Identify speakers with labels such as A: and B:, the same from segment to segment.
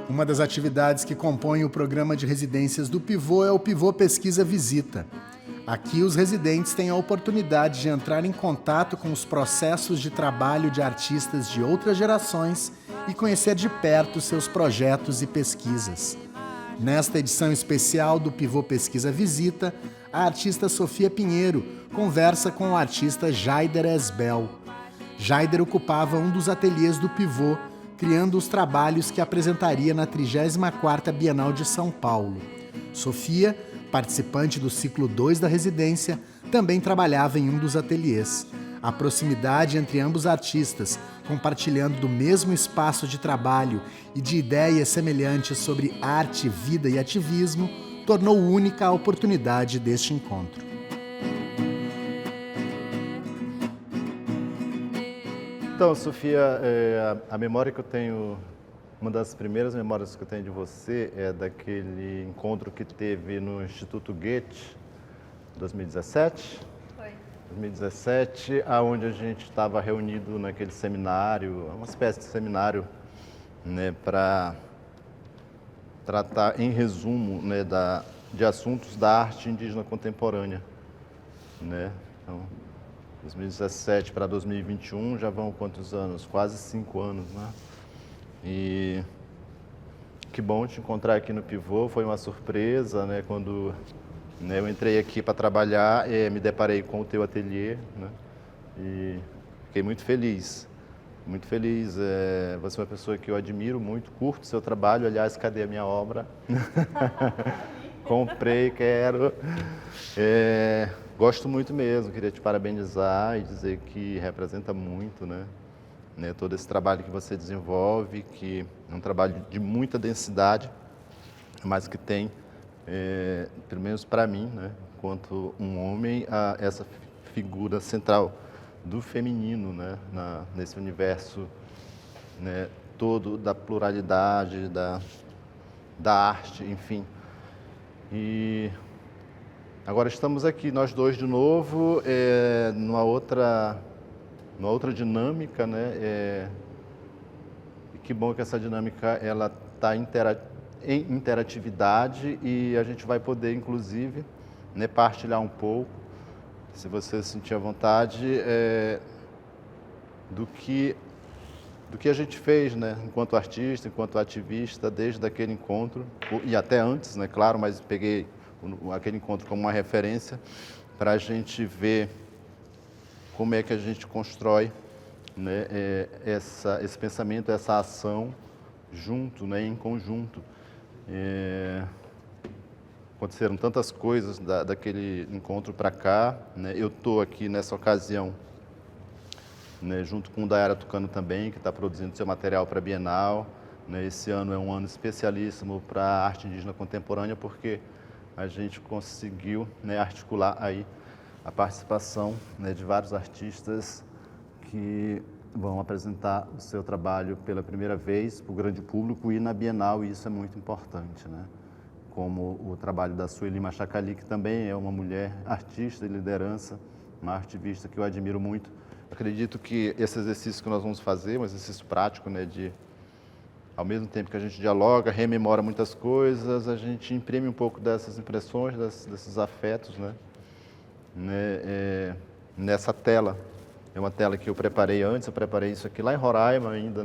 A: Uma das atividades que compõem o programa de residências do Pivô é o Pivô Pesquisa Visita. Aqui, os residentes têm a oportunidade de entrar em contato com os processos de trabalho de artistas de outras gerações e conhecer de perto seus projetos e pesquisas. Nesta edição especial do Pivô Pesquisa Visita, a artista Sofia Pinheiro conversa com o artista Jaider Esbel. Jaider ocupava um dos ateliês do Pivô, criando os trabalhos que apresentaria na 34ª Bienal de São Paulo. Sofia, participante do ciclo 2 da residência, também trabalhava em um dos ateliês. A proximidade entre ambos artistas, compartilhando do mesmo espaço de trabalho e de ideias semelhantes sobre arte, vida e ativismo, tornou única a oportunidade deste encontro.
B: Então, Sofia, a memória que eu tenho, uma das primeiras memórias que eu tenho de você é daquele encontro que teve no Instituto Goethe, 2017?
C: Foi.
B: 2017, onde a gente estava reunido naquele seminário, uma espécie de seminário, né, para tratar, em resumo, né, de assuntos da arte indígena contemporânea, né? Então, 2017 para 2021 já vão quantos anos? Quase 5 anos, né? E que bom te encontrar aqui no Pivô, foi uma surpresa, né? Quando, né, eu entrei aqui para trabalhar, me deparei com o teu ateliê, né? E fiquei muito feliz, muito feliz. Você é uma pessoa que eu admiro muito, curto o seu trabalho. Aliás, cadê a minha obra? Comprei, quero. Gosto muito mesmo, queria te parabenizar e dizer que representa muito, né, todo esse trabalho que você desenvolve, que é um trabalho de muita densidade, mas que tem, pelo menos para mim, né, enquanto um homem, essa figura central do feminino, né, nesse universo, né, todo da pluralidade, da arte, enfim. E agora estamos aqui, nós dois de novo, numa outra dinâmica, né? E que bom que essa dinâmica ela está em interatividade e a gente vai poder, inclusive, né, partilhar um pouco, se você sentir à vontade, do que a gente fez, né, enquanto artista, enquanto ativista, desde aquele encontro, e até antes, né, claro, mas peguei aquele encontro como uma referência para a gente ver como é que a gente constrói, né, esse pensamento, essa ação junto, né, em conjunto. Aconteceram tantas coisas daquele encontro para cá, né? Eu estou aqui nessa ocasião, né, junto com o Dayara Tucano também, que está produzindo seu material para a Bienal, né? Esse ano é um ano especialíssimo para a arte indígena contemporânea, porque a gente conseguiu, né, articular aí a participação, né, de vários artistas que vão apresentar o seu trabalho pela primeira vez para o grande público e na Bienal, e isso é muito importante, né? Como o trabalho da Sueli Machacali, que também é uma mulher artista e liderança, uma ativista que eu admiro muito. Acredito que esse exercício que nós vamos fazer, um exercício prático, né, ao mesmo tempo que a gente dialoga, rememora muitas coisas, a gente imprime um pouco dessas impressões, desses afetos, né, nessa tela. É uma tela que eu preparei antes, eu preparei isso aqui lá em Roraima, ainda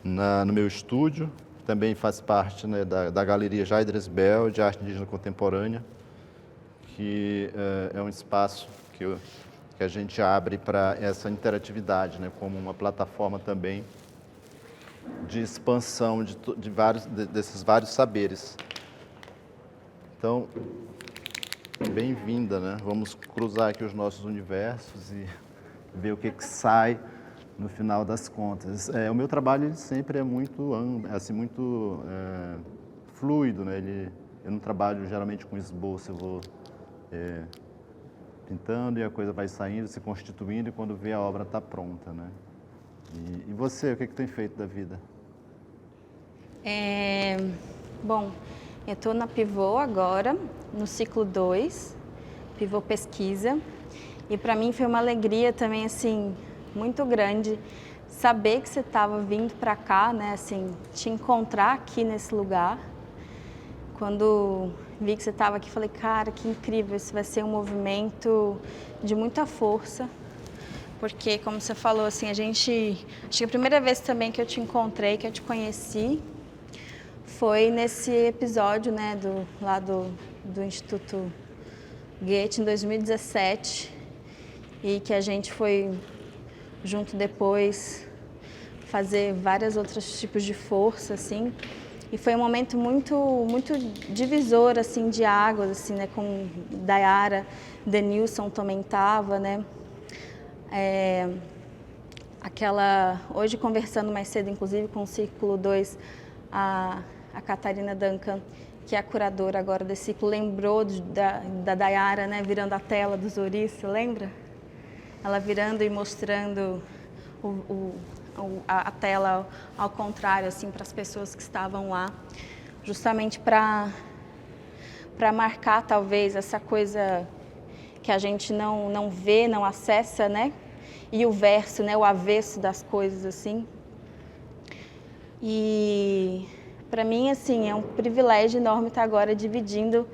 B: no meu estúdio. Também faz parte, né, da Galeria Jaider Esbel, de Arte Indígena Contemporânea, que é um espaço que a gente abre para essa interatividade, né, como uma plataforma também de expansão desses vários saberes. Então, bem-vinda, né? Vamos cruzar aqui os nossos universos e ver o que sai no final das contas. O meu trabalho ele sempre é muito fluido, né? Eu não trabalho geralmente com esboço, eu vou pintando e a coisa vai saindo, se constituindo, e quando vê a obra está pronta, né? E você, o que tem feito da vida?
C: Bom, eu estou na Pivô agora, no ciclo 2, Pivô Pesquisa. E para mim foi uma alegria também, assim, muito grande saber que você estava vindo para cá, né, assim, te encontrar aqui nesse lugar. Quando vi que você estava aqui, falei, cara, que incrível, isso vai ser um movimento de muita força. Porque, como você falou, assim, acho que a primeira vez também que eu te encontrei, que eu te conheci, foi nesse episódio, né, do Instituto Goethe, em 2017, e que a gente foi junto depois fazer vários outros tipos de força, assim, e foi um momento muito divisor, assim, de águas, assim, né, com Dayara, Denilson também estava, né, hoje conversando mais cedo, inclusive, com o Círculo 2, a Catarina Duncan, que é a curadora agora desse ciclo, lembrou da Dayara, né, virando a tela do Zori, você lembra? Ela virando e mostrando a tela ao contrário, assim, para as pessoas que estavam lá, justamente para marcar, talvez, essa coisa que a gente não vê, não acessa, né? E o verso, né, o avesso das coisas, assim. E para mim, assim, é um privilégio enorme estar agora dividindo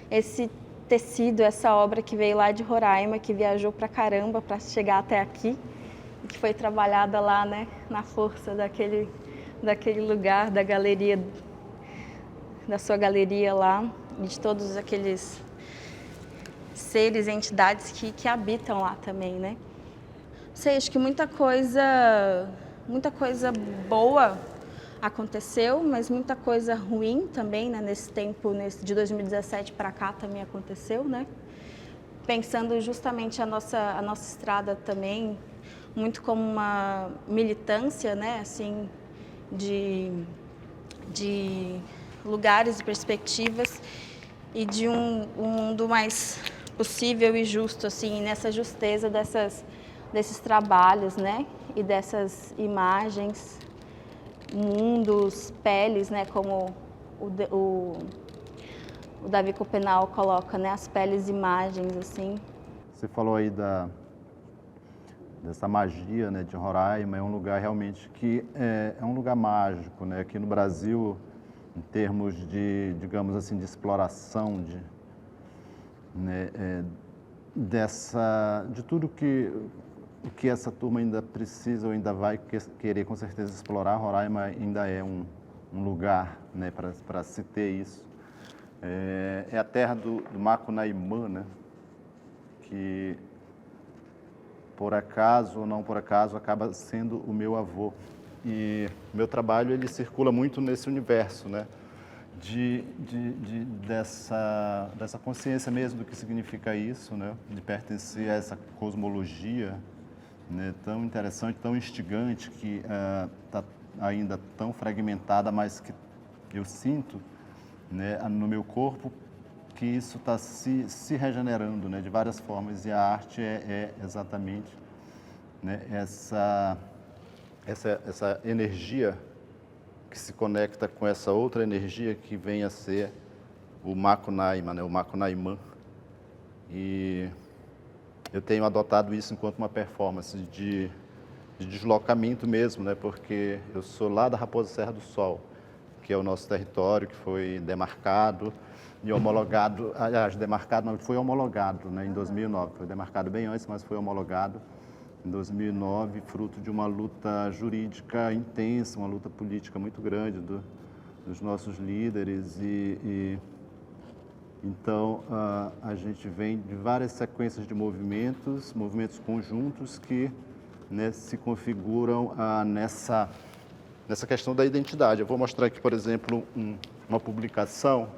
C: esse tecido, essa obra que veio lá de Roraima, que viajou pra caramba para chegar até aqui, e que foi trabalhada lá, né, na força daquele lugar, da galeria, da sua galeria lá, e de todos aqueles seres, entidades que habitam lá também, né? Sei, acho que muita coisa boa aconteceu, mas muita coisa ruim também, né? Nesse tempo, de 2017 para cá também aconteceu, né? Pensando justamente a nossa estrada também, muito como uma militância, né? Assim, de lugares e perspectivas e de um mundo mais possível e justo, assim, nessa justeza desses trabalhos, né? E dessas imagens, mundos, peles, né? Como o Davi Copenau coloca, né? As peles imagens, assim.
B: Você falou aí dessa magia, né, de Roraima, é um lugar realmente que é um lugar mágico, né? Aqui no Brasil, em termos de, digamos assim, de exploração, de tudo que essa turma ainda precisa ou ainda vai querer com certeza explorar, Roraima ainda é um lugar, né, para se ter isso. É a terra do Macunaíma, né, que por acaso ou não por acaso acaba sendo o meu avô. E meu trabalho ele circula muito nesse universo, né, dessa consciência mesmo do que significa isso, né, de pertencer a essa cosmologia, né, tão interessante, tão instigante, que está ainda tão fragmentada, mas que eu sinto, né, no meu corpo que isso está se regenerando, né, de várias formas, e a arte é exatamente, né, essa energia que se conecta com essa outra energia que vem a ser o Macunaíma, né, o Macunaíma. E eu tenho adotado isso enquanto uma performance de deslocamento mesmo, né, porque eu sou lá da Raposa Serra do Sol, que é o nosso território, que foi demarcado e homologado, aliás, demarcado não, foi homologado, né, em 2009, foi demarcado bem antes, mas foi homologado em 2009, fruto de uma luta jurídica intensa, uma luta política muito grande dos nossos líderes então a gente vem de várias sequências de movimentos conjuntos que, né, se configuram nessa questão da identidade. Eu vou mostrar aqui, por exemplo, uma publicação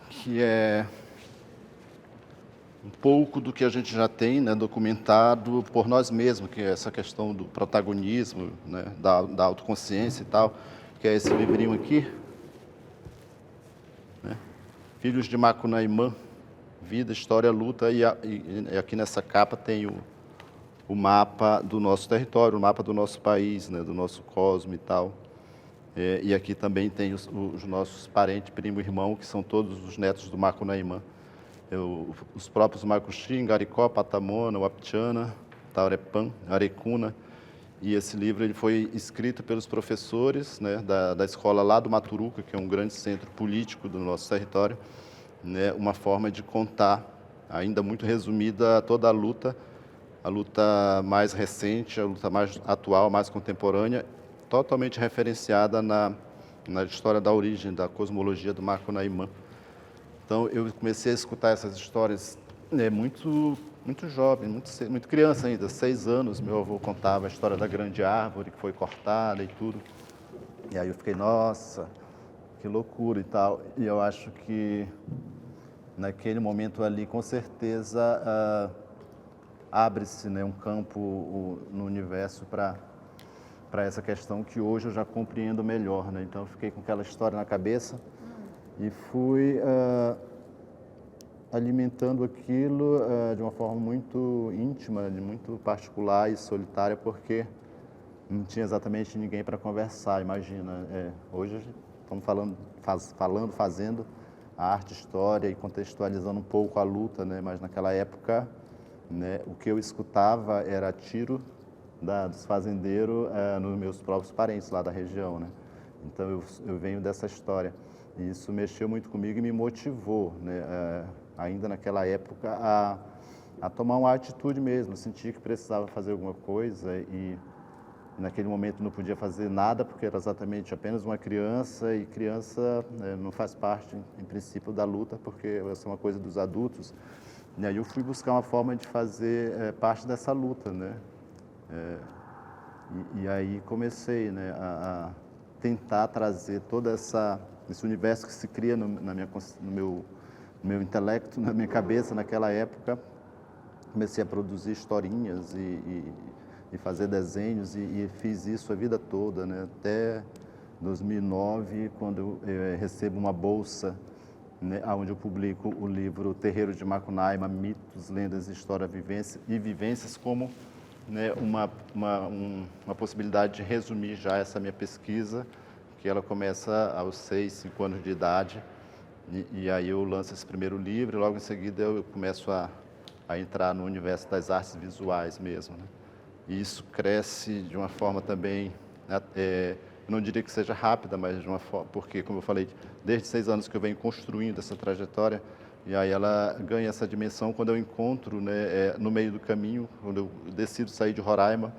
B: que é um pouco do que a gente já tem, né, documentado por nós mesmos, que é essa questão do protagonismo, né, da autoconsciência e tal, que é esse livrinho aqui, né, Filhos de Macunaíma, Vida, História, Luta, e aqui nessa capa tem o mapa do nosso território, o mapa do nosso país, né, do nosso cosmo e tal. E aqui também tem os nossos parentes, primo e irmão, que são todos os netos do Macunaíma. Os próprios Macuxim, Garicó, Patamona, Uaptiana, Taurepã, Arecuna. E esse livro ele foi escrito pelos professores, né, da escola lá do Maturuca, que é um grande centro político do nosso território, né, uma forma de contar, ainda muito resumida, toda a luta mais recente, a luta mais atual, mais contemporânea, totalmente referenciada na história da origem, da cosmologia do Macunaíma. Então, eu comecei a escutar essas histórias muito jovem, muito criança ainda, 6 anos. Meu avô contava a história da grande árvore que foi cortada e tudo. E aí eu fiquei, nossa, que loucura e tal. E eu acho que naquele momento ali, com certeza, abre-se, né, um campo no universo para essa questão que hoje eu já compreendo melhor, né? Então eu fiquei com aquela história na cabeça e fui alimentando aquilo de uma forma muito íntima, muito particular e solitária, porque não tinha exatamente ninguém para conversar, imagina. Hoje estamos fazendo a arte, história e contextualizando um pouco a luta, né? Mas naquela época, né, o que eu escutava era tiro dos fazendeiros nos meus próprios parentes lá da região, né? Então eu venho dessa história e isso mexeu muito comigo e me motivou, né, ainda naquela época a tomar uma atitude mesmo. Eu senti que precisava fazer alguma coisa e naquele momento não podia fazer nada porque era exatamente apenas uma criança e criança, né, não faz parte em princípio da luta porque essa é uma coisa dos adultos. E aí eu fui buscar uma forma de fazer parte dessa luta, né? E aí comecei, né, a tentar trazer todo esse universo que se cria no meu intelecto, na minha cabeça naquela época. Comecei a produzir historinhas e fazer desenhos e fiz isso a vida toda, né? Até 2009, quando eu recebo uma bolsa, né, onde eu publico o livro Terreiro de Macunaíma, Mitos, Lendas, História, Vivências, como, né, uma possibilidade de resumir já essa minha pesquisa, que ela começa aos 6, 5 anos de idade, e aí eu lanço esse primeiro livro, e logo em seguida eu começo a entrar no universo das artes visuais mesmo, né? E isso cresce de uma forma também, eu não diria que seja rápida, mas de uma forma, porque, como eu falei, desde 6 anos que eu venho construindo essa trajetória, e aí ela ganha essa dimensão quando eu encontro, né, no meio do caminho, quando eu decido sair de Roraima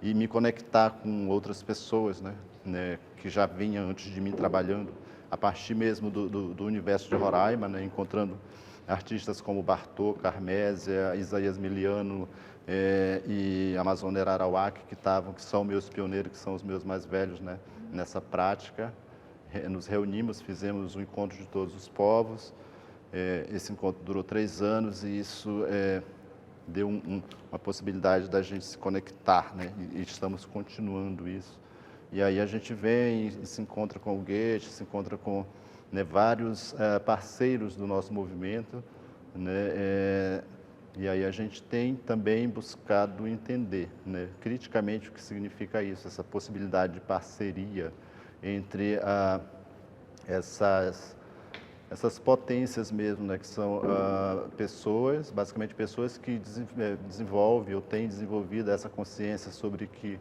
B: e me conectar com outras pessoas, né, que já vinham antes de mim trabalhando, a partir mesmo do universo de Roraima, né, encontrando artistas como Bartô, Carmésia, Isaías Miliano e Amazônia Arauáque, que são meus pioneiros, que são os meus mais velhos, né, nessa prática. Nos reunimos, fizemos um encontro de todos os povos. Esse encontro durou 3 anos e isso deu uma possibilidade da gente se conectar, né? E estamos continuando isso. E aí a gente vem e se encontra com o Goethe, se encontra com, né, vários parceiros do nosso movimento, né? E aí a gente tem também buscado entender, né, criticamente o que significa isso, essa possibilidade de parceria entre essas potências mesmo, né, que são pessoas, basicamente pessoas que desenvolvem ou têm desenvolvido essa consciência sobre que,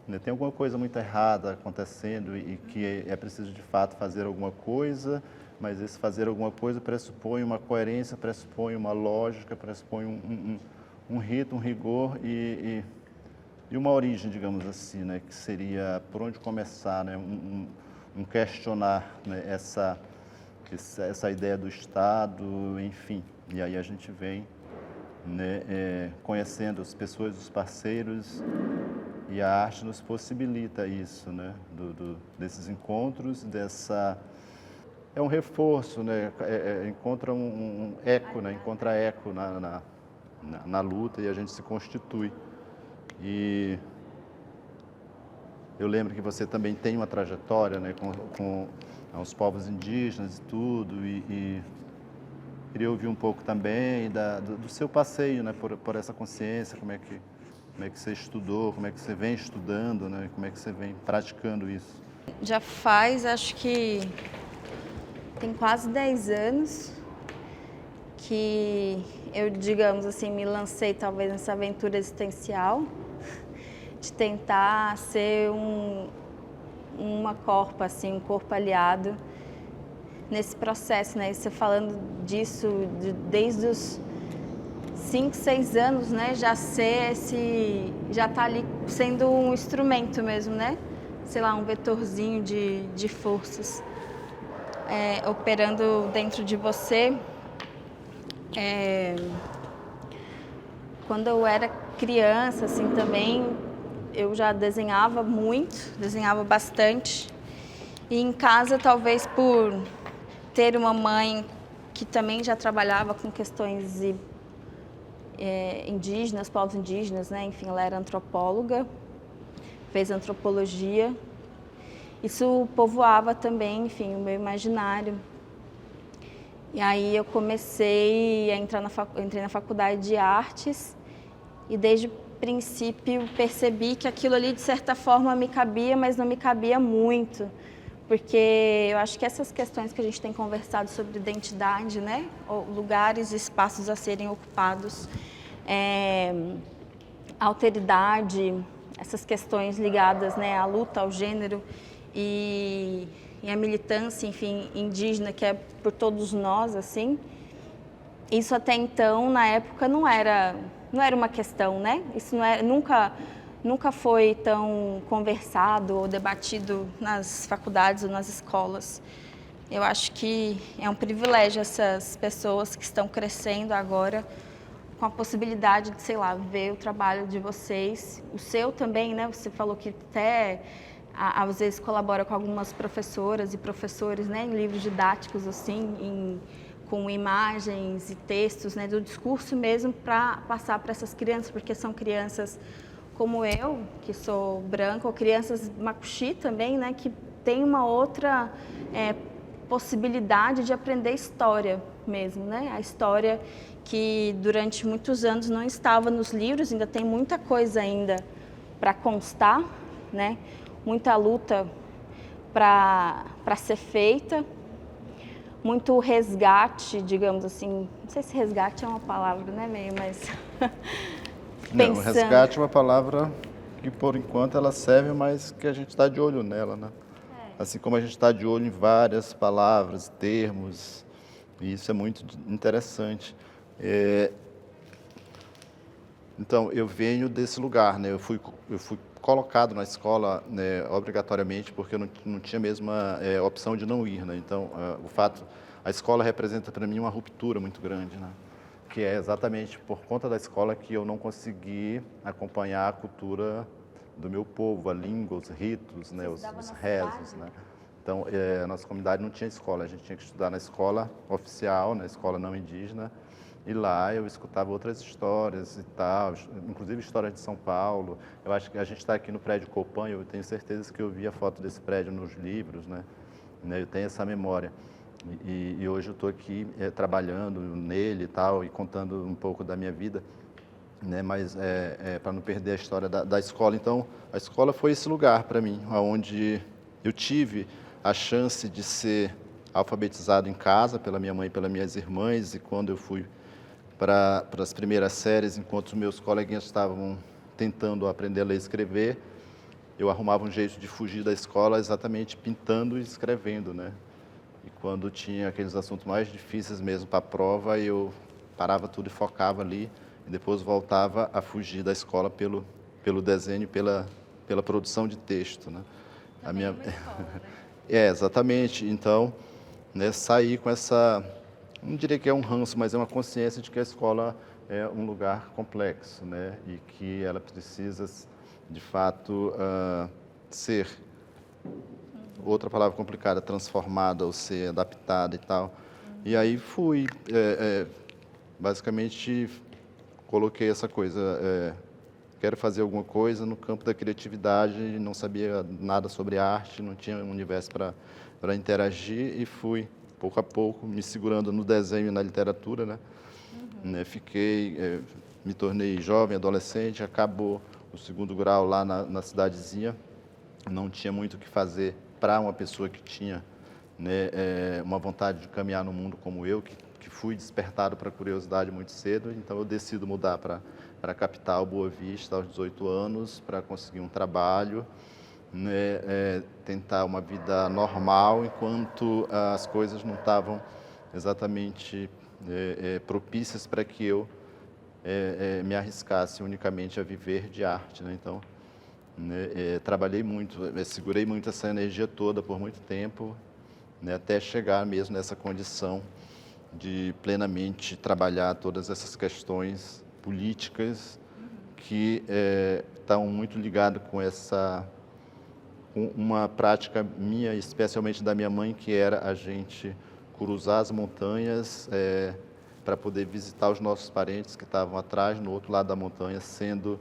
B: né, tem alguma coisa muito errada acontecendo e que é preciso de fato fazer alguma coisa, mas esse fazer alguma coisa pressupõe uma coerência, pressupõe uma lógica, pressupõe um rito, um rigor e uma origem, digamos assim, né, que seria por onde começar, né, um questionar, né, essa ideia do Estado, enfim. E aí a gente vem, né, conhecendo as pessoas, os parceiros, e a arte nos possibilita isso, né, desses encontros, é um reforço, né, encontra um eco, né, encontra eco na luta e a gente se constitui. E eu lembro que você também tem uma trajetória, né, com os povos indígenas e tudo, e queria ouvir um pouco também do seu passeio, né, por essa consciência, como é que você estudou, como é que você vem estudando, né, como é que você vem praticando isso.
C: Já faz, acho que tem quase 10 anos que eu, digamos assim, me lancei talvez nessa aventura existencial de tentar ser uma corpa, assim, um corpo aliado nesse processo, né? E você falando disso desde os 5, 6 anos, né? Já tá ali sendo um instrumento mesmo, né? Sei lá, um vetorzinho de forças operando dentro de você. Quando eu era criança, assim, também, eu já desenhava muito, desenhava bastante. E em casa, talvez por ter uma mãe que também já trabalhava com questões indígenas, povos indígenas, né? Enfim, ela era antropóloga, fez antropologia. Isso povoava também, enfim, o meu imaginário. E aí eu comecei a entrei na faculdade de artes e desde o princípio percebi que aquilo ali de certa forma me cabia, mas não me cabia muito, porque eu acho que essas questões que a gente tem conversado sobre identidade, né, lugares e espaços a serem ocupados, alteridade, essas questões ligadas, né, à luta, ao gênero e a militância, enfim, indígena, que é por todos nós, assim, isso até então, na época, não era uma questão, né? Isso nunca foi tão conversado ou debatido nas faculdades ou nas escolas. Eu acho que é um privilégio essas pessoas que estão crescendo agora com a possibilidade de, sei lá, ver o trabalho de vocês, o seu também, né? Você falou que até às vezes colabora com algumas professoras e professores, né, em livros didáticos, assim, com imagens e textos, né, do discurso mesmo, para passar para essas crianças, porque são crianças como eu, que sou branca, ou crianças macuxi também, né, que tem uma outra possibilidade de aprender história mesmo, né, a história que durante muitos anos não estava nos livros, ainda tem muita coisa ainda para constar, né, muita luta para ser feita, muito resgate, digamos assim, não sei se resgate é uma palavra, né, meio, mas
B: Não, resgate é uma palavra que por enquanto ela serve, mas que a gente está de olho nela, né? Assim como a gente está de olho em várias palavras, termos, e isso é muito interessante. Então, eu venho desse lugar, né? Eu fui colocado na escola, né, obrigatoriamente, porque eu não tinha mesmo a opção de não ir, né? Então, a escola representa para mim uma ruptura muito grande, né? Que é exatamente por conta da escola que eu não consegui acompanhar a cultura do meu povo, a língua, os ritos, né, os rezos, né? Então, a nossa comunidade não tinha escola, a gente tinha que estudar na escola oficial, na escola não indígena, e lá eu escutava outras histórias e tal, inclusive histórias de São Paulo. Eu acho que a gente está aqui no prédio Copan, eu tenho certeza que eu vi a foto desse prédio nos livros, né? Eu tenho essa memória. E hoje eu estou aqui trabalhando nele e tal, e contando um pouco da minha vida, né? Mas para não perder a história da escola. Então, a escola foi esse lugar para mim, onde eu tive a chance de ser alfabetizado em casa pela minha mãe e pelas minhas irmãs, e quando eu fui para as primeiras séries, enquanto os meus coleguinhas estavam tentando aprender a ler e escrever, eu arrumava um jeito de fugir da escola exatamente pintando e escrevendo, né? E quando tinha aqueles assuntos mais difíceis mesmo para a prova, eu parava tudo e focava ali, e depois voltava a fugir da escola pelo desenho, pela produção de texto, né?
C: A minha... uma escola, né?
B: Exatamente. Então, né, saí com essa, não diria que é um ranço, mas é uma consciência de que a escola é um lugar complexo, né? E que ela precisa, de fato, ser, outra palavra complicada, transformada ou ser adaptada e tal. E aí fui, basicamente, coloquei essa coisa, quero fazer alguma coisa no campo da criatividade, não sabia nada sobre arte, não tinha um universo para interagir, e fui, pouco a pouco, me segurando no desenho e na literatura, né? Me tornei jovem, adolescente, acabou o segundo grau lá na cidadezinha, não tinha muito o que fazer para uma pessoa que tinha, né, uma vontade de caminhar no mundo como eu, que fui despertado para a curiosidade muito cedo, então eu decido mudar para a capital, Boa Vista, aos 18 anos, para conseguir um trabalho, né, tentar uma vida normal, enquanto as coisas não estavam exatamente propícias para que eu me arriscasse unicamente a viver de arte, né? Então, né, trabalhei muito, segurei muito essa energia toda por muito tempo, né, até chegar mesmo nessa condição de plenamente trabalhar todas essas questões políticas que estão muito ligadas com uma prática minha, especialmente da minha mãe, que era a gente cruzar as montanhas para poder visitar os nossos parentes que estavam atrás, no outro lado da montanha, sendo,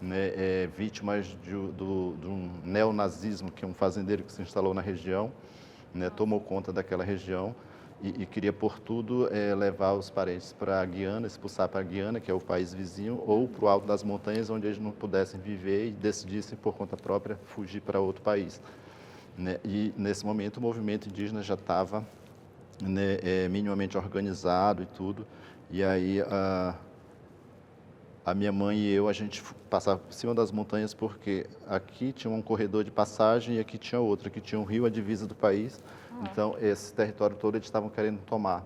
B: né, vítimas de um neonazismo, que é um fazendeiro que se instalou na região, né, tomou conta daquela região e queria, por tudo, levar os parentes para a Guiana, expulsar para a Guiana, que é o país vizinho, ou para o alto das montanhas, onde eles não pudessem viver e decidissem, por conta própria, fugir para outro país, né? E, nesse momento, o movimento indígena já estava, né, minimamente organizado e tudo, e aí a minha mãe e eu, a gente passava por cima das montanhas porque aqui tinha um corredor de passagem e aqui tinha outro, aqui tinha um rio, a divisa do país. Então, esse território todo eles estavam querendo tomar.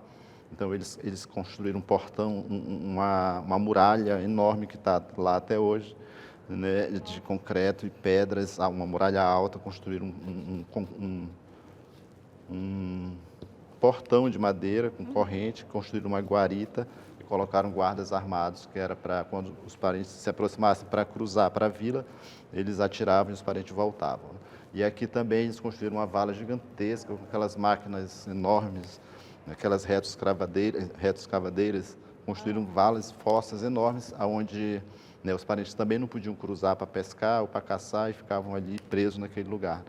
B: Então, eles construíram um portão, uma muralha enorme que está lá até hoje, né, de concreto e pedras, uma muralha alta, construíram um portão de madeira com corrente, construíram uma guarita, colocaram guardas armados, que era para quando os parentes se aproximassem para cruzar para a vila, eles atiravam e os parentes voltavam. E aqui também eles construíram uma vala gigantesca, com aquelas máquinas enormes, aquelas retos cavadeiras, construíram valas, fossas enormes, onde, né, os parentes também não podiam cruzar para pescar ou para caçar e ficavam ali presos naquele lugar.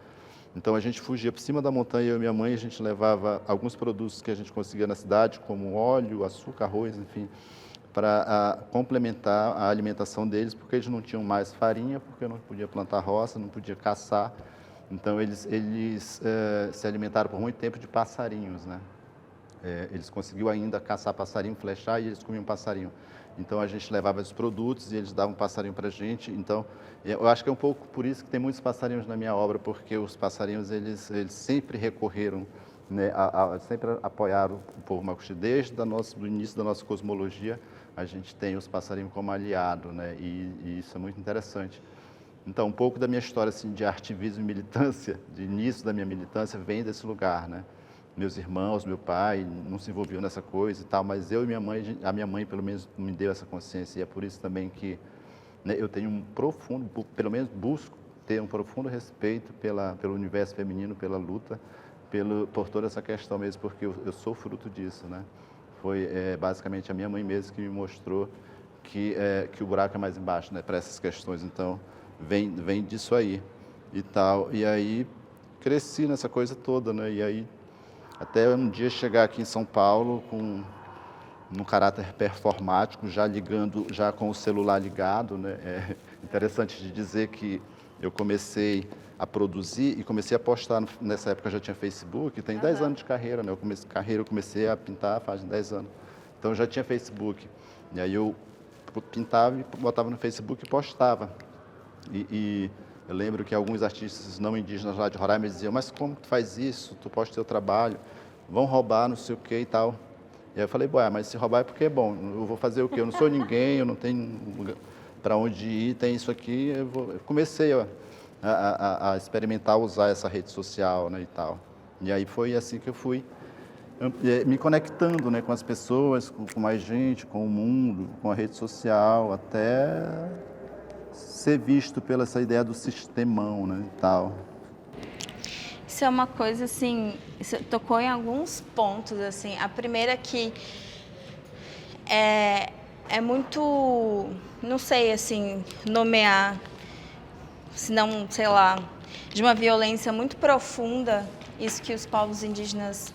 B: Então, a gente fugia por cima da montanha, eu e minha mãe, a gente levava alguns produtos que a gente conseguia na cidade, como óleo, açúcar, arroz, enfim, para complementar a alimentação deles, porque eles não tinham mais farinha, porque não podia plantar roça, não podia caçar. Então, eles se alimentaram por muito tempo de passarinhos, né? Eles conseguiam ainda caçar passarinho, flechar, e eles comiam passarinho. Então, a gente levava os produtos e eles davam passarinho para a gente. Então, eu acho que é um pouco por isso que tem muitos passarinhos na minha obra, porque os passarinhos, eles sempre recorreram, né, sempre apoiaram o povo macuxi. Desde do início da nossa cosmologia, a gente tem os passarinhos como aliado, né, e isso é muito interessante. Então, um pouco da minha história assim, de ativismo e militância, de início da minha militância, vem desse lugar, né? Meus irmãos, meu pai não se envolviam nessa coisa e tal, mas eu e minha mãe, a minha mãe pelo menos me deu essa consciência, e é por isso também que, né, eu tenho um profundo, pelo menos busco ter um profundo respeito pelo universo feminino, pela luta, por toda essa questão mesmo, porque eu sou fruto disso, né? Foi basicamente a minha mãe mesmo que me mostrou que o buraco é mais embaixo, né, para essas questões. Então, vem disso aí e tal. E aí cresci nessa coisa toda, né? E aí até um dia chegar aqui em São Paulo num caráter performático, já com o celular ligado, né? É interessante de dizer que eu comecei a produzir e comecei a postar, nessa época já tinha Facebook, tem 10 anos de carreira, né? Eu comecei a pintar faz 10 anos. Então já tinha Facebook. E aí eu pintava e botava no Facebook e postava. E eu lembro que alguns artistas não indígenas lá de Roraima diziam: mas como tu faz isso? Tu posta teu trabalho, vão roubar, não sei o que e tal. E aí eu falei: ué, mas se roubar é porque é bom, eu vou fazer o quê? Eu não sou ninguém, eu não tenho para onde ir, tem isso aqui. Eu comecei a experimentar usar essa rede social, né, e tal. E aí foi assim que eu fui me conectando, né, com as pessoas, com mais gente, com o mundo, com a rede social, até ser visto pela essa ideia do sistemão, né, e tal.
C: Isso é uma coisa, assim, você tocou em alguns pontos, assim. A primeira que é muito, não sei, assim, nomear, senão, sei lá, de uma violência muito profunda, isso que os povos indígenas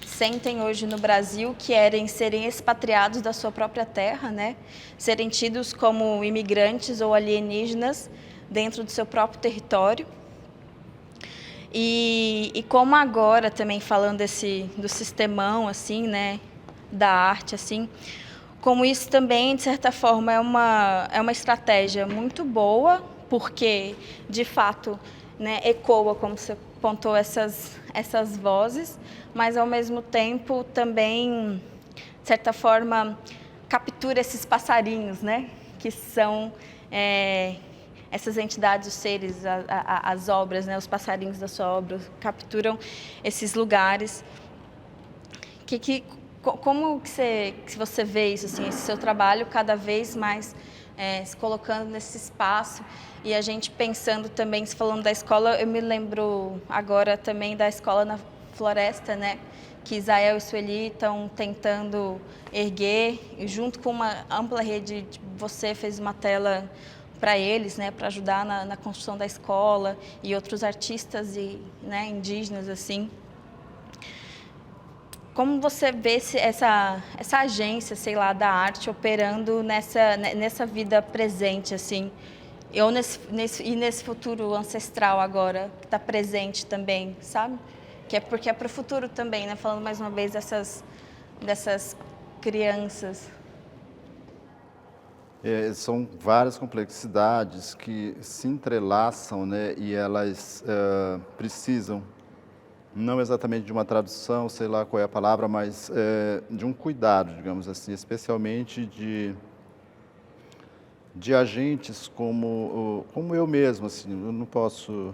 C: sentem hoje no Brasil, que é serem expatriados da sua própria terra, né? Serem tidos como imigrantes ou alienígenas dentro do seu próprio território. E como agora também falando do sistemão, assim, né, da arte, assim, como isso também, de certa forma, é uma estratégia muito boa, porque, de fato, né, ecoa, como você pontou, essas vozes, mas, ao mesmo tempo, também, de certa forma, captura esses passarinhos, né, que são essas entidades, os seres, as obras, né, os passarinhos da sua obra, capturam esses lugares. Como que você vê isso, assim, esse seu trabalho cada vez mais se colocando nesse espaço, e a gente pensando também, se falando da escola, eu me lembro agora também da escola na floresta, né, que Isael e Sueli estão tentando erguer, e junto com uma ampla rede, você fez uma tela para eles, né, para ajudar na construção da escola, e outros artistas né, indígenas, assim. Como você vê essa agência, sei lá, da arte operando nessa vida presente, assim, ou nesse futuro ancestral agora, que está presente também, sabe? Que é porque é para o futuro também, né? Falando mais uma vez dessas crianças.
B: São várias complexidades que se entrelaçam, né? E elas precisam não exatamente de uma tradução, sei lá qual é a palavra, mas de um cuidado, digamos assim, especialmente de agentes como eu mesmo, assim, eu não posso,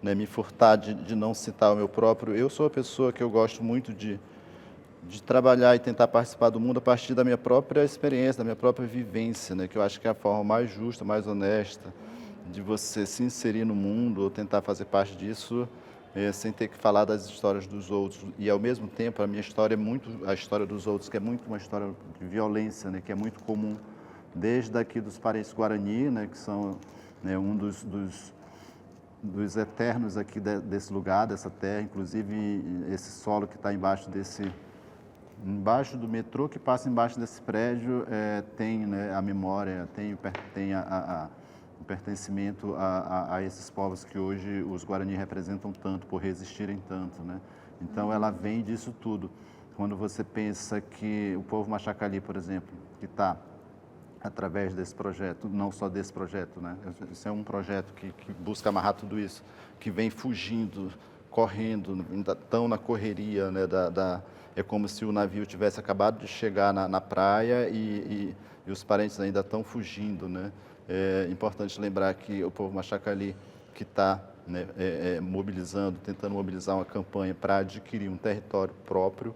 B: né, me furtar de não citar o meu próprio. Eu sou uma pessoa que eu gosto muito de trabalhar e tentar participar do mundo a partir da minha própria experiência, da minha própria vivência, né, que eu acho que é a forma mais justa, mais honesta de você se inserir no mundo ou tentar fazer parte disso, sem ter que falar das histórias dos outros. E, ao mesmo tempo, a minha história é muito a história dos outros, que é muito uma história de violência, né, que é muito comum, desde aqui dos parentes Guarani, né, que são, né, um dos eternos aqui desse lugar, dessa terra. Inclusive, esse solo que está embaixo do metrô, que passa embaixo desse prédio, tem, né, a memória, tem o pertencimento a esses povos que hoje os Guarani representam tanto, por resistirem tanto, né? Então, ela vem disso tudo. Quando você pensa que o povo Machacali, por exemplo, que está através desse projeto, não só desse projeto, né? Esse é um projeto que busca amarrar tudo isso, que vem fugindo, correndo, ainda tão na correria, né? É como se o navio tivesse acabado de chegar na praia e os parentes ainda estão fugindo, né? É importante lembrar que o povo Machacali, que está, né, tentando mobilizar uma campanha para adquirir um território próprio,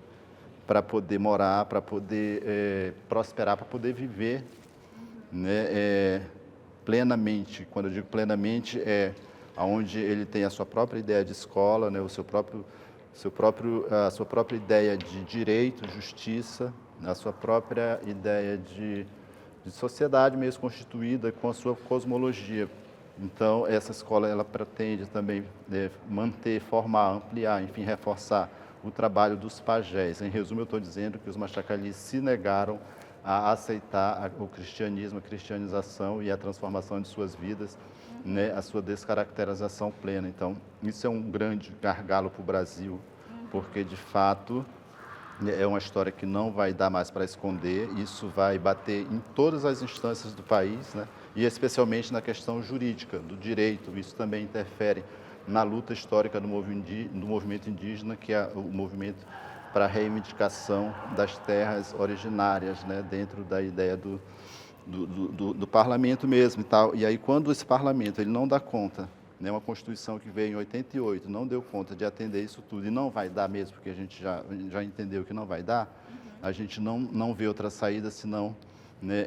B: para poder morar, para poder prosperar, para poder viver, né, plenamente. Quando eu digo plenamente, onde ele tem a sua própria ideia de escola, né, a sua própria ideia de direito, justiça, a sua própria ideia de sociedade mesmo constituída com a sua cosmologia. Então, essa escola, ela pretende também manter, formar, ampliar, enfim, reforçar o trabalho dos pajés. Em resumo, eu estou dizendo que os Machacalis se negaram a aceitar o cristianismo, a cristianização e a transformação de suas vidas, né, a sua descaracterização plena. Então, isso é um grande gargalo para o Brasil, porque, de fato, é uma história que não vai dar mais para esconder. Isso vai bater em todas as instâncias do país, né? E especialmente na questão jurídica, do direito. Isso também interfere na luta histórica do movimento indígena, que é o movimento para a reivindicação das terras originárias, né? Dentro da ideia do parlamento mesmo e tal. E aí, quando esse parlamento ele não dá conta, né, uma Constituição que veio em 88 não deu conta de atender isso tudo, e não vai dar mesmo, porque a gente já entendeu que não vai dar, a gente não vê outra saída senão, né,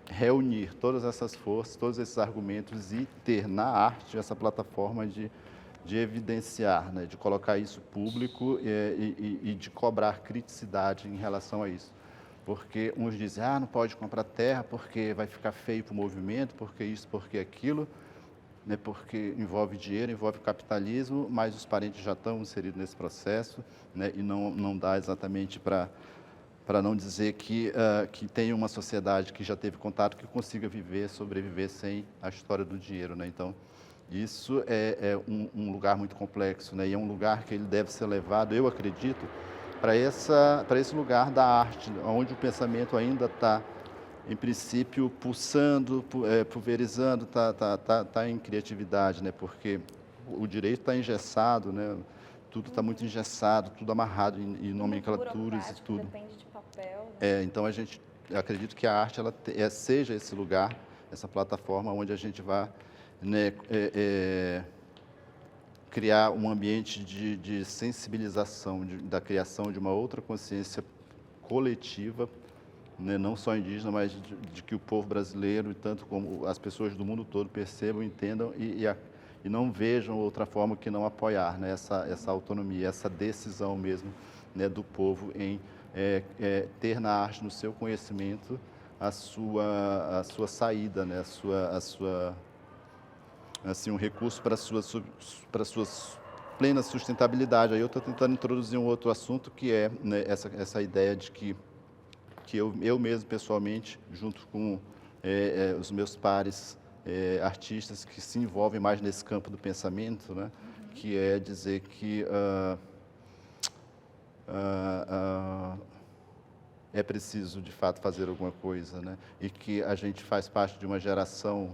B: reunir todas essas forças, todos esses argumentos e ter na arte essa plataforma de evidenciar, né, de colocar isso público e de cobrar criticidade em relação a isso. Porque uns dizem, não pode comprar terra porque vai ficar feio para o movimento, porque isso, porque aquilo, né, porque envolve dinheiro, envolve capitalismo, mas os parentes já estão inseridos nesse processo, né, e não dá exatamente para não dizer que tem uma sociedade que já teve contato, que consiga sobreviver sem a história do dinheiro, né? Então, Isso é um lugar muito complexo, né? E é um lugar que ele deve ser levado, eu acredito, para esse lugar da arte, onde o pensamento ainda está, em princípio, pulsando, pulverizando, tá em criatividade, né? Porque o direito está engessado, né? Tudo está muito engessado, tudo amarrado em nomenclaturas e tudo.
C: Depende de papel. Né?
B: Então eu acredito que a arte seja esse lugar, essa plataforma onde a gente vai, né, criar um ambiente de sensibilização, da criação de uma outra consciência coletiva, né, não só indígena, mas de que o povo brasileiro, e tanto como as pessoas do mundo todo, percebam, entendam e não vejam outra forma que não apoiar, né, essa autonomia, essa decisão mesmo, né, do povo em ter na arte, no seu conhecimento, a sua saída, né, assim, um recurso para a sua plena sustentabilidade. Aí eu estou tentando introduzir um outro assunto, que é, né, essa ideia de que eu mesmo, pessoalmente, junto com os meus pares artistas que se envolvem mais nesse campo do pensamento, né, que é dizer que é preciso, de fato, fazer alguma coisa, né, e que a gente faz parte de uma geração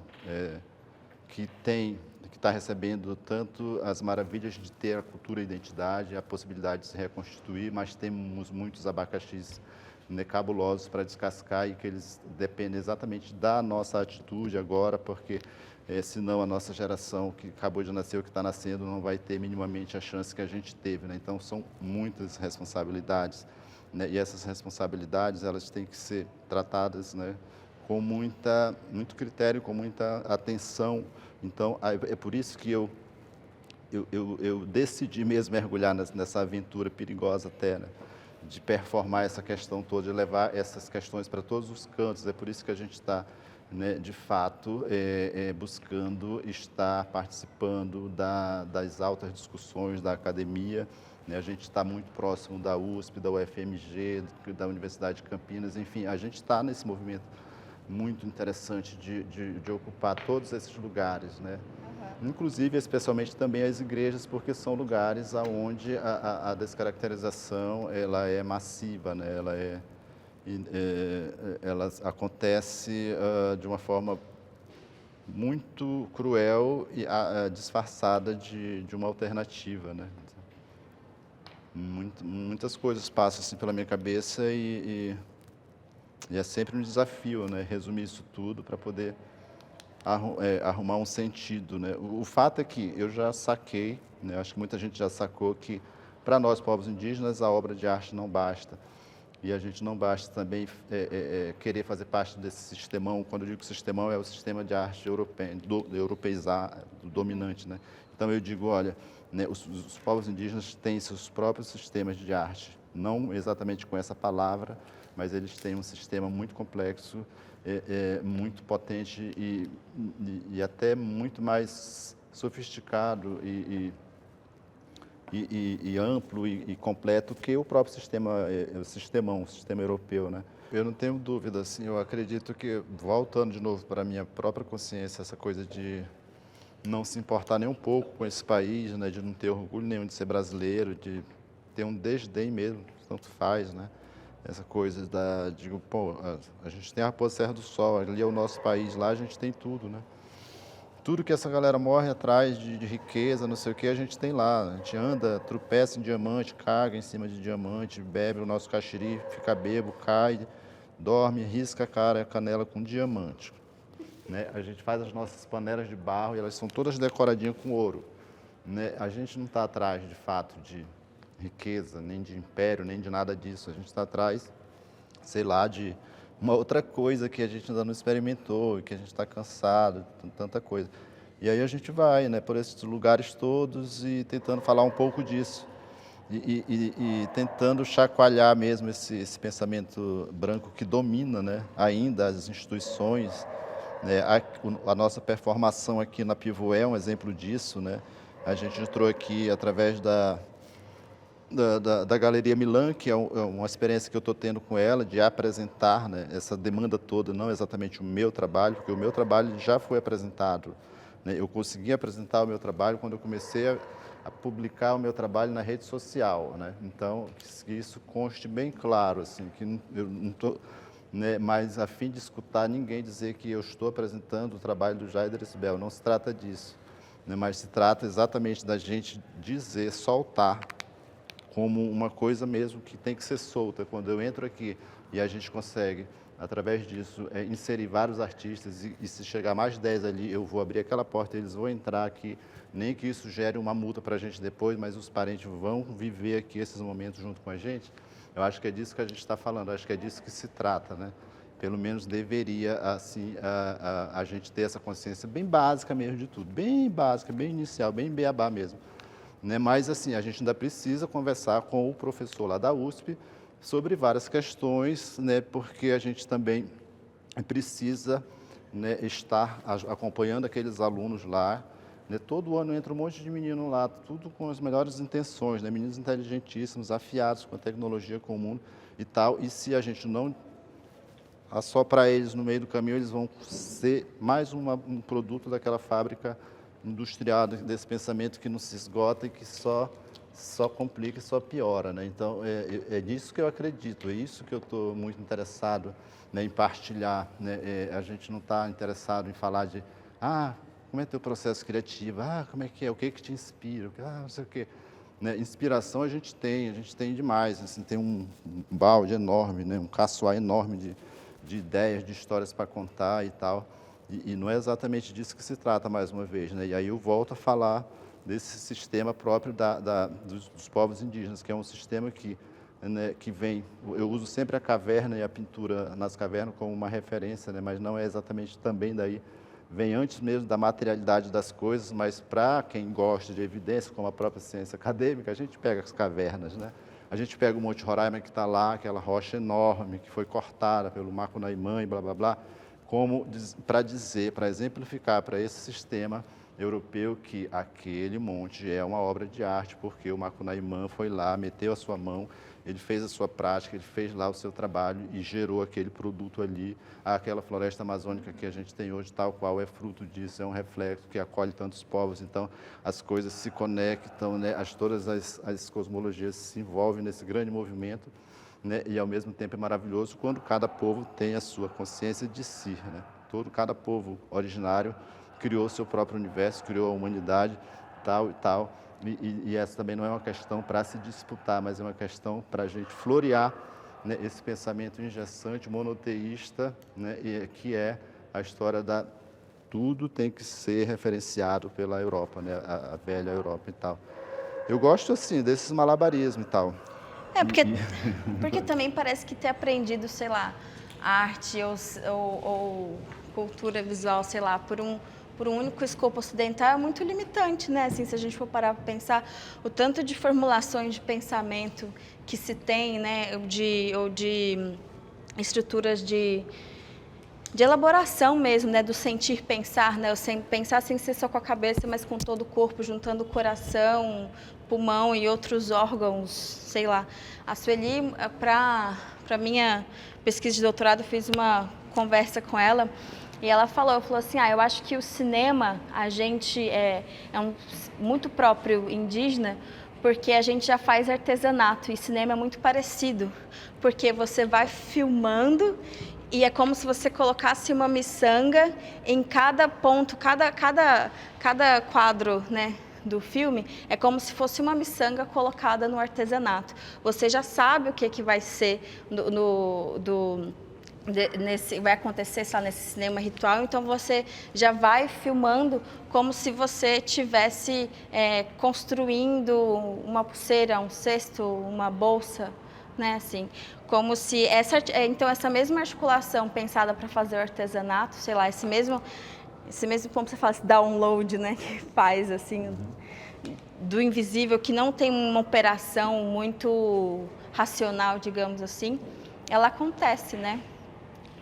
B: que está recebendo tanto as maravilhas de ter a cultura e a identidade, a possibilidade de se reconstituir, mas temos muitos abacaxis, né, cabulosos para descascar, e que eles dependem exatamente da nossa atitude agora, porque senão a nossa geração que acabou de nascer ou que está nascendo não vai ter minimamente a chance que a gente teve, né? Então são muitas responsabilidades, né? E essas responsabilidades, elas têm que ser tratadas, né, com muito critério, com muita atenção. Então, é por isso que eu decidi mesmo mergulhar nessa aventura perigosa até, né, de performar essa questão toda, de levar essas questões para todos os cantos. É por isso que a gente está, né, de fato, buscando estar participando das altas discussões da academia, né? A gente está muito próximo da USP, da UFMG, da Universidade de Campinas, enfim, a gente está nesse movimento muito interessante de ocupar todos esses lugares, né? Inclusive, especialmente também as igrejas, porque são lugares onde a descaracterização ela é massiva, né? Ela acontece de uma forma muito cruel e disfarçada de uma alternativa, né? Muitas coisas passam assim pela minha cabeça e é sempre um desafio, né, resumir isso tudo para poder arrumar um sentido, né? O fato é que eu já saquei, né, acho que muita gente já sacou que, para nós, povos indígenas, a obra de arte não basta. E a gente não basta também querer fazer parte desse sistemão. Quando eu digo sistemão, é o sistema de arte europeizar, dominante, né? Então eu digo, olha, né, os povos indígenas têm seus próprios sistemas de arte, não exatamente com essa palavra, mas eles têm um sistema muito complexo, muito potente e até muito mais sofisticado e amplo e completo que o próprio o sistema europeu, né? Eu não tenho dúvida, assim, eu acredito que, voltando de novo para a minha própria consciência, essa coisa de não se importar nem um pouco com esse país, né, de não ter orgulho nenhum de ser brasileiro, de ter um desdém mesmo, tanto faz, né? Essa coisa digo, pô, a gente tem a Raposa Serra do Sol, ali é o nosso país, lá a gente tem tudo, né? Tudo que essa galera morre atrás de riqueza, não sei o que, a gente tem lá. A gente anda, tropeça em diamante, caga em cima de diamante, bebe o nosso caxiri, fica bebo, cai, dorme, risca a cara e a canela com diamante, né? A gente faz as nossas panelas de barro e elas são todas decoradinhas com ouro, né? A gente não está atrás, de fato, de riqueza, nem de império, nem de nada disso. A gente está atrás, sei lá, de uma outra coisa que a gente ainda não experimentou, que a gente está cansado, tanta coisa. E aí a gente vai, né, por esses lugares todos e tentando falar um pouco disso. E tentando chacoalhar mesmo esse pensamento branco que domina, né, ainda as instituições, né? A nossa performação aqui na Pivô é um exemplo disso, né? A gente entrou aqui através da Galeria Milan, que é uma experiência que eu estou tendo com ela, de apresentar, né, essa demanda toda, não exatamente o meu trabalho, porque o meu trabalho já foi apresentado né? Eu consegui apresentar o meu trabalho quando eu comecei a publicar o meu trabalho na rede social, né? Então, que isso conste bem claro, assim, que eu não estou, né, mais a fim de escutar ninguém dizer que eu estou apresentando o trabalho do Jair Dressbel. Não se trata disso, né? Mas se trata exatamente da gente dizer, soltar, como uma coisa mesmo que tem que ser solta. Quando eu entro aqui e a gente consegue, através disso, inserir vários artistas e se chegar mais 10 ali, eu vou abrir aquela porta, eles vão entrar aqui, nem que isso gere uma multa para a gente depois, mas os parentes vão viver aqui esses momentos junto com a gente. Eu acho que é disso que a gente está falando, acho que é disso que se trata, né? Pelo menos deveria, assim, a gente ter essa consciência bem básica mesmo de tudo, bem básica, bem inicial, bem beabá mesmo. Né? Mas, assim, a gente ainda precisa conversar com o professor lá da USP sobre várias questões, né? Porque a gente também precisa, né, estar acompanhando aqueles alunos lá. Né? Todo ano entra um monte de menino lá, tudo com as melhores intenções, né? Meninos inteligentíssimos, afiados com a tecnologia, com o mundo e tal. E se a gente não assoprar eles no meio do caminho, eles vão ser mais um produto daquela fábrica industrial, desse pensamento que não se esgota e que só complica e só piora, né? Então, é nisso que eu acredito, é isso que eu estou muito interessado, né, em partilhar, né? A gente não está interessado em falar de, como é teu processo criativo, como é que é, o que te inspira, não sei o quê. Né? Inspiração a gente tem demais, assim, tem um balde enorme, né, um caçoar enorme de ideias, de histórias para contar e tal, e não é exatamente disso que se trata, mais uma vez, né? E aí eu volto a falar desse sistema próprio dos povos indígenas, que é um sistema que, né, que vem, eu uso sempre a caverna e a pintura nas cavernas como uma referência, né, mas não é exatamente também daí, vem antes mesmo da materialidade das coisas, mas para quem gosta de evidência, como a própria ciência acadêmica, a gente pega as cavernas, né? A gente pega o Monte Roraima que está lá, aquela rocha enorme que foi cortada pelo Macunaímã e blá, blá, blá, como para dizer, para exemplificar para esse sistema europeu que aquele monte é uma obra de arte, porque o Macunaímã foi lá, meteu a sua mão, ele fez a sua prática, ele fez lá o seu trabalho e gerou aquele produto ali, aquela floresta amazônica que a gente tem hoje, tal qual é fruto disso, é um reflexo que acolhe tantos povos, então as coisas se conectam, né? Todas as cosmologias se envolvem nesse grande movimento, né? E ao mesmo tempo é maravilhoso quando cada povo tem a sua consciência de si, né? Cada povo originário criou seu próprio universo, criou a humanidade, tal e tal. E essa também não é uma questão para se disputar, mas é uma questão para a gente florear, né, esse pensamento engessante, monoteísta, né, que é a história da tudo tem que ser referenciado pela Europa, né, a velha Europa e tal. Eu gosto, assim, desses malabarismos e tal.
C: Porque também parece que ter aprendido, sei lá, arte ou cultura visual, sei lá, por um único escopo ocidental é muito limitante, né? Assim, se a gente for parar para pensar o tanto de formulações de pensamento que se tem, né? Ou de estruturas de elaboração mesmo, né? Do sentir pensar, né? Pensar sem ser só com a cabeça, mas com todo o corpo, juntando o coração, pulmão e outros órgãos, sei lá. A Sueli, para minha pesquisa de doutorado, eu fiz uma conversa com ela. E ela falou assim, eu acho que o cinema, a gente muito próprio indígena, porque a gente já faz artesanato e cinema é muito parecido, porque você vai filmando e é como se você colocasse uma miçanga em cada ponto, cada quadro, né, do filme, é como se fosse uma miçanga colocada no artesanato. Você já sabe o que vai ser vai acontecer só nesse cinema ritual, então você já vai filmando como se você estivesse construindo uma pulseira, um cesto, uma bolsa, né, assim, como se então essa mesma articulação pensada para fazer o artesanato, sei lá, esse mesmo como você fala, esse download, né, que faz assim do invisível, que não tem uma operação muito racional, digamos assim, ela acontece, né?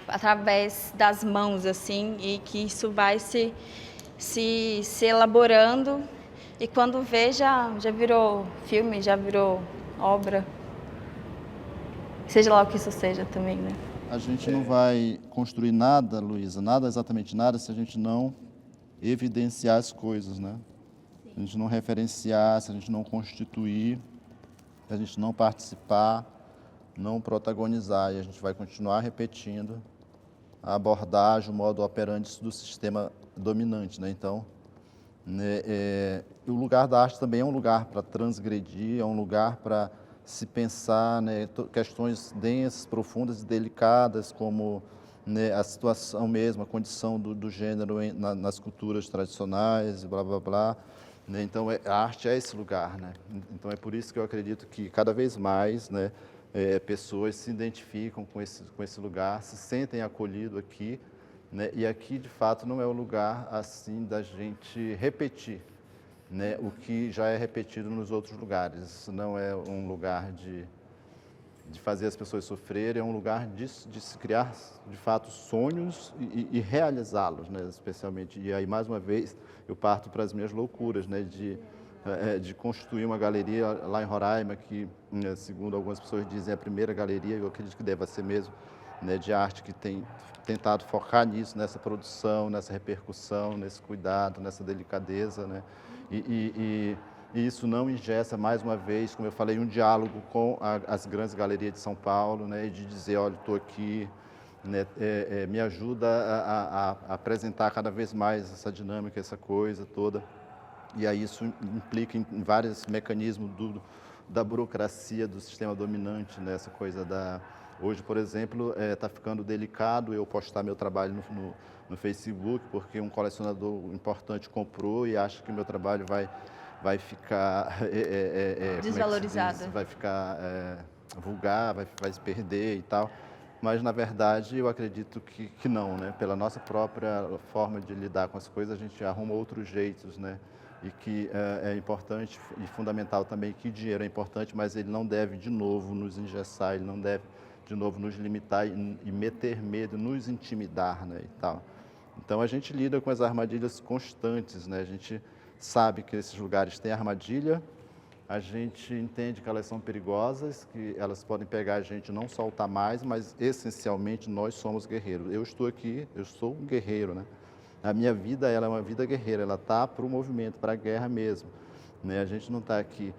C: Através das mãos, assim, e que isso vai se elaborando e quando vê já virou filme, já virou obra, seja lá o que isso seja também, né?
B: A gente não vai construir nada, Luísa, nada, exatamente nada, se a gente não evidenciar as coisas, né? Se a gente não referenciar, se a gente não constituir, se a gente não participar, não protagonizar, e a gente vai continuar repetindo a abordagem, o modo operandi do sistema dominante, né? Então, né, o lugar da arte também é um lugar para transgredir, é um lugar para se pensar, né, questões densas, profundas e delicadas, como, né, a situação mesmo, a condição do gênero nas culturas tradicionais, blá, blá, blá. Né? Então, a arte é esse lugar. Né? Então, é por isso que eu acredito que cada vez mais, né, pessoas se identificam com esse lugar, se sentem acolhidos aqui, né? E aqui, de fato, não é o lugar assim da gente repetir, né, o que já é repetido nos outros lugares. Isso não é um lugar de fazer as pessoas sofrerem, é um lugar de se criar, de fato, sonhos e realizá-los, né, especialmente. E aí, mais uma vez, eu parto para as minhas loucuras, né, de constituir uma galeria lá em Roraima, que, segundo algumas pessoas dizem, é a primeira galeria, eu acredito que deva ser mesmo, né, de arte que tem tentado focar nisso, nessa produção, nessa repercussão, nesse cuidado, nessa delicadeza, né? E isso não engessa, mais uma vez, como eu falei, um diálogo com as grandes galerias de São Paulo, né? E de dizer, olha, estou aqui, né? Me ajuda a apresentar cada vez mais essa dinâmica, essa coisa toda. E aí isso implica em vários mecanismos da burocracia do sistema dominante, né? Essa coisa Hoje, por exemplo, está ficando delicado eu postar meu trabalho no Facebook, porque um colecionador importante comprou e acha que meu trabalho vai ficar...
C: desvalorizado.
B: Vai ficar vulgar, vai se perder e tal. Mas, na verdade, eu acredito que não, né? Pela nossa própria forma de lidar com as coisas, a gente arruma outros jeitos, né? E que é importante e fundamental também que dinheiro é importante, mas ele não deve, de novo, nos engessar, ele não deve, de novo, nos limitar e meter medo, nos intimidar, né, e tal. Então, a gente lida com as armadilhas constantes, né? A gente sabe que esses lugares têm armadilha, a gente entende que elas são perigosas, que elas podem pegar a gente e não soltar mais, mas, essencialmente, nós somos guerreiros. Eu estou aqui, eu sou um guerreiro, né? A minha vida, ela é uma vida guerreira, ela está para o movimento, para a guerra mesmo, né? A gente não está aqui...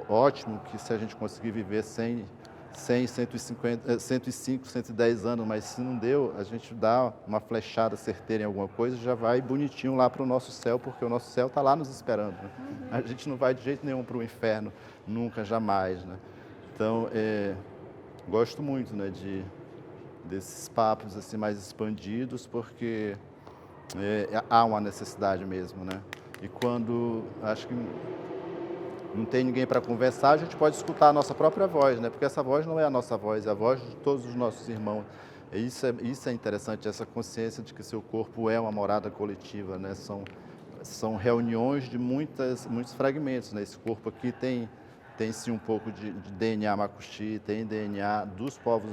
B: Ótimo que se a gente conseguir viver 100, 150, 105, 110 anos, mas se não deu, a gente dá uma flechada certeira em alguma coisa e já vai bonitinho lá para o nosso céu, porque o nosso céu está lá nos esperando. Né? A gente não vai de jeito nenhum para o inferno, nunca, jamais. Né? Então, gosto muito, né, desses papos assim, mais expandidos, porque há uma necessidade mesmo. Né? E quando acho que não tem ninguém para conversar, a gente pode escutar a nossa própria voz, né? Porque essa voz não é a nossa voz, é a voz de todos os nossos irmãos. E isso é interessante, essa consciência de que seu corpo é uma morada coletiva, né? São reuniões de muitos fragmentos, né? Esse corpo aqui tem sim um pouco de DNA macuxi, tem DNA dos povos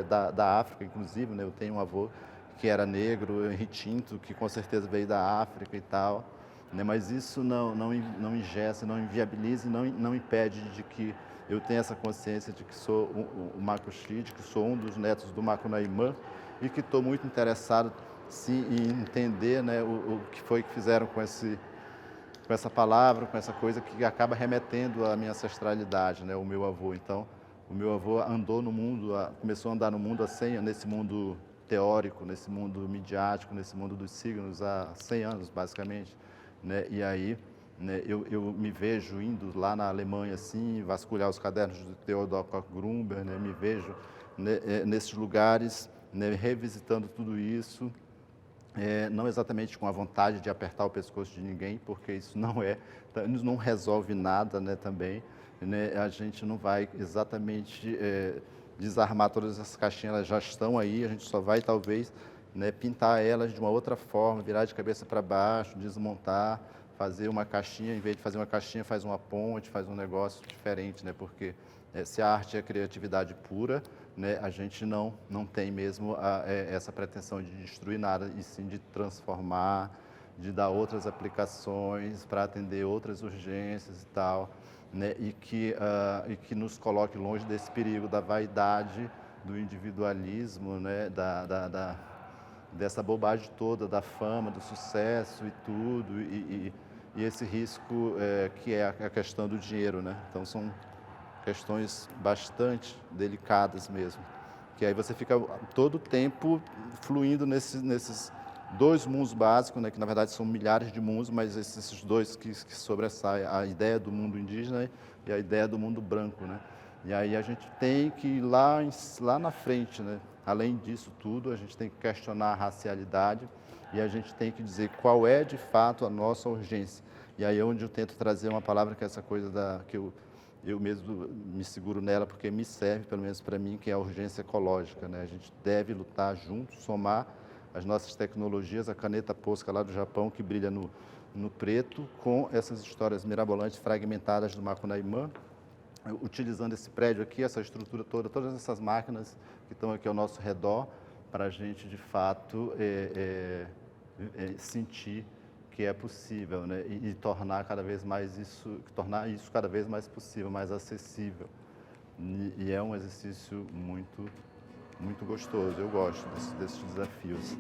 B: da África, inclusive, né? Eu tenho um avô que era negro, retinto, que com certeza veio da África e tal. Mas isso não engessa, não inviabiliza e não impede de que eu tenha essa consciência de que sou o macuxi, de que sou um dos netos do Macunaímã e que estou muito interessado sim, em entender, né, o que foi que fizeram com essa palavra, com essa coisa que acaba remetendo à minha ancestralidade, né, o meu avô. Então, o meu avô andou no mundo, começou a andar no mundo nesse mundo teórico, nesse mundo midiático, nesse mundo dos signos há 100 anos, basicamente. Né? E aí, né, eu me vejo indo lá na Alemanha, assim, vasculhar os cadernos de Theodor Koch-Grünberg, né? Me vejo, né, nesses lugares, né, revisitando tudo isso, não exatamente com a vontade de apertar o pescoço de ninguém, porque isso não resolve nada, né, também. Né? A gente não vai exatamente desarmar todas essas caixinhas, elas já estão aí, a gente só vai, talvez, né, pintar elas de uma outra forma, virar de cabeça para baixo, desmontar, fazer uma caixinha, em vez de fazer uma caixinha, faz uma ponte, faz um negócio diferente, né? Porque se a arte é a criatividade pura, né, a gente não tem mesmo essa pretensão de destruir nada, e sim de transformar, de dar outras aplicações para atender outras urgências e tal, né? E que nos coloque longe desse perigo da vaidade, do individualismo, né? dessa bobagem toda, da fama, do sucesso e tudo, e esse risco que é a questão do dinheiro, né? Então são questões bastante delicadas mesmo, que aí você fica todo o tempo fluindo nesses dois mundos básicos, né, que na verdade são milhares de mundos, mas esses dois que sobressaem, a ideia do mundo indígena e a ideia do mundo branco, né? E aí a gente tem que ir lá na frente, né? Além disso tudo, a gente tem que questionar a racialidade e a gente tem que dizer qual é de fato a nossa urgência. E aí é onde eu tento trazer uma palavra que é essa coisa que eu mesmo me seguro nela porque me serve, pelo menos para mim, que é a urgência ecológica, né? A gente deve lutar juntos, somar as nossas tecnologias, a caneta Posca lá do Japão, que brilha no preto, com essas histórias mirabolantes, fragmentadas do Macunaíma, utilizando esse prédio aqui, essa estrutura toda, todas essas máquinas que estão aqui ao nosso redor, para a gente, de fato, sentir que é possível, né? E tornar tornar isso cada vez mais possível, mais acessível. E é um exercício muito, muito gostoso. Eu gosto desses desafios.